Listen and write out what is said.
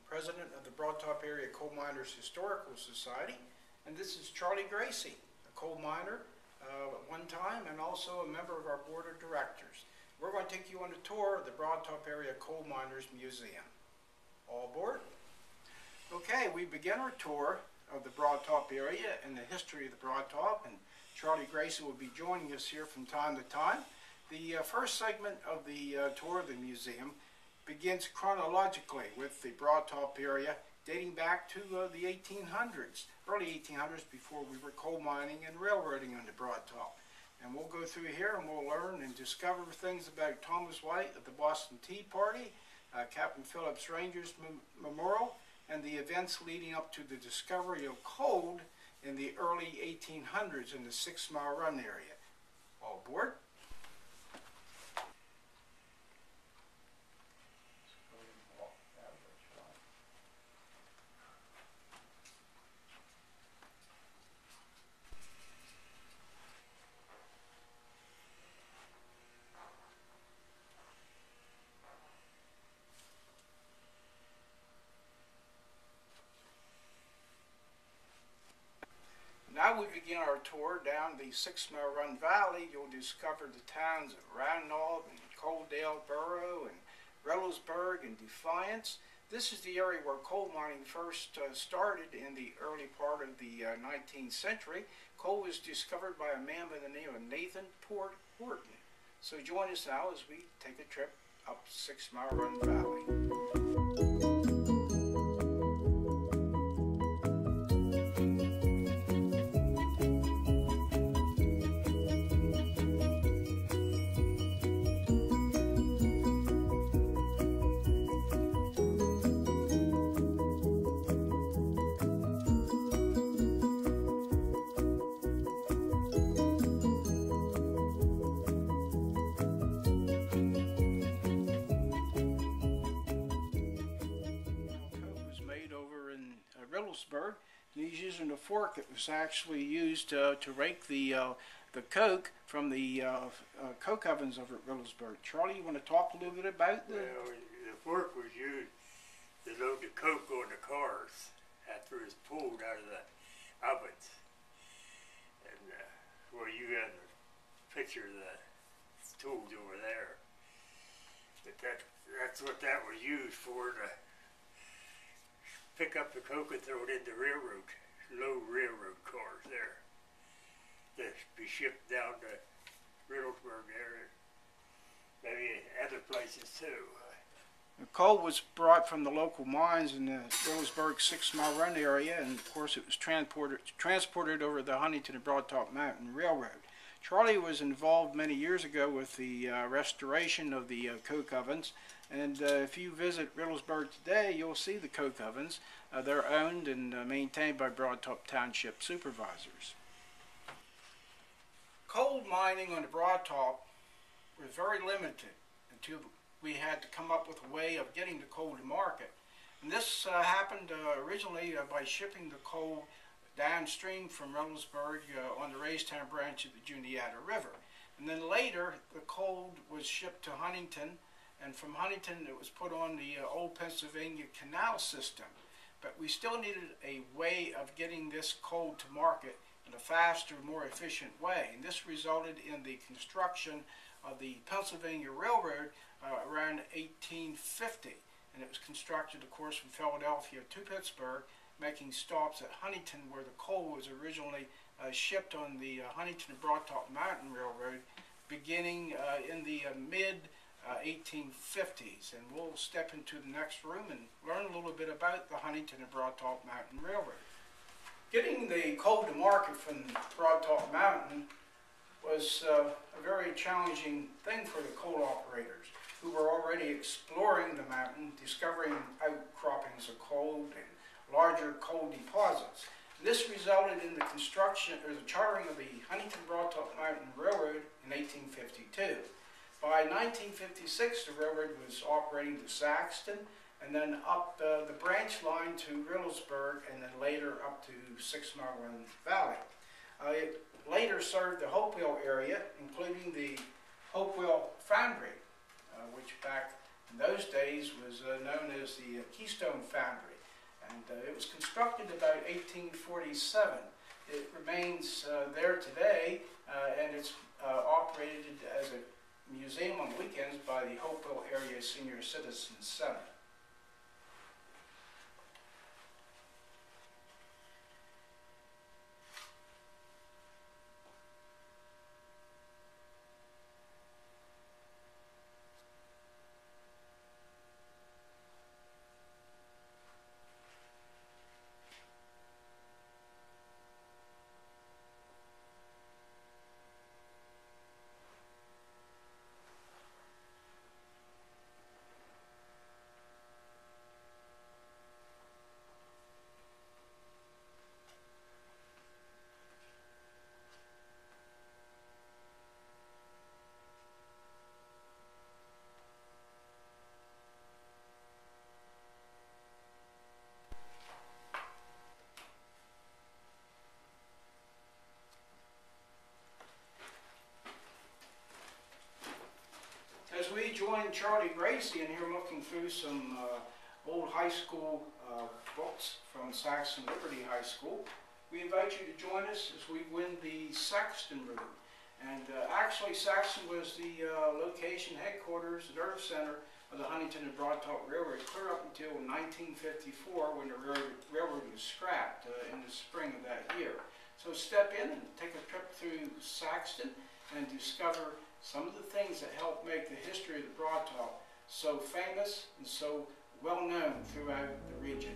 President of the Broad Top Area Coal Miners Historical Society, and this is Charlie Gracie, a coal miner at one time and also a member of our board of directors. We're going to take you on a tour of the Broad Top Area Coal Miners Museum. All aboard? Okay, we begin our tour of the Broad Top area and the history of the Broad Top, and Charlie Gracie will be joining us here from time to time. The first segment of the tour of the museum begins chronologically with the Broad Top area dating back to the 1800s, early 1800s, before we were coal mining and railroading on the Broad Top. And we'll go through here and we'll learn and discover things about Thomas White of the Boston Tea Party, Captain Phillips Rangers Memorial, and the events leading up to the discovery of coal in the early 1800s in the 6 Mile Run area. All aboard? Now we begin our tour down the 6 Mile Run Valley. You'll discover the towns of Radnor and Coaldale Borough and Reynoldsburg and Defiance. This is the area where coal mining first started in the early part of the 19th century. Coal was discovered by a man by the name of Nathan Horton. So join us now as we take a trip up 6 Mile Run Valley. He's using a fork that was actually used to rake the coke from the coke ovens over at Reynoldsburg. Charlie, you want to talk a little bit about the... Well, the fork was used to load the coke on the cars after it was pulled out of the ovens. And well, you got a picture of the tools over there. But that's what that was used for, to pick up the coke and throw it into low railroad cars there, to be shipped down to Reynoldsburg area, maybe other places too. The coal was brought from the local mines in the Reynoldsburg 6 Mile Run area, and of course it was transported over the Huntingdon and Broad Top Mountain Railroad. Charlie was involved many years ago with the restoration of the coke ovens, and if you visit Reynoldsburg today, you'll see the coke ovens. They're owned and maintained by Broad Top Township supervisors. Coal mining on the Broad Top was very limited until we had to come up with a way of getting the coal to market. And this happened originally by shipping the coal downstream from Reynoldsburg on the Raystown branch of the Juniata River. And then later the coal was shipped to Huntingdon, and from Huntingdon it was put on the old Pennsylvania Canal system. But we still needed a way of getting this coal to market in a faster, more efficient way. And this resulted in the construction of the Pennsylvania Railroad around 1850. And it was constructed, of course, from Philadelphia to Pittsburgh, making stops at Huntingdon, where the coal was originally shipped on the Huntingdon and Broad Top Mountain Railroad, beginning in the mid-1850s. And we'll step into the next room and learn a little bit about the Huntingdon and Broad Top Mountain Railroad. Getting the coal to market from Broad Top Mountain was a very challenging thing for the coal operators, who were already exploring the mountain, discovering outcroppings of coal and larger coal deposits. This resulted in the construction, or the chartering of the Huntingdon Broadtop Mountain Railroad in 1852. By 1956, the railroad was operating to Saxton, and then up the branch line to Riddlesburg, and then later up to 6 Mile Run Valley. It later served the Hopewell area, including the Hopewell Foundry, which back in those days was known as the Keystone Foundry. And it was constructed about 1847. It remains there today, and it's operated as a museum on weekends by the Hopewell Area Senior Citizens Center. As we join Charlie Gracie in here looking through some old high school books from Saxon Liberty High School, we invite you to join us as we win the Saxton route. And actually Saxton was the location, headquarters, nerve center of the Huntingdon and Broadtop Railroad clear up until 1954 when the railroad was scrapped in the spring of that year. So step in and take a trip through Saxton and discover some of the things that help make the history of the Broadtop so famous and so well known throughout the region.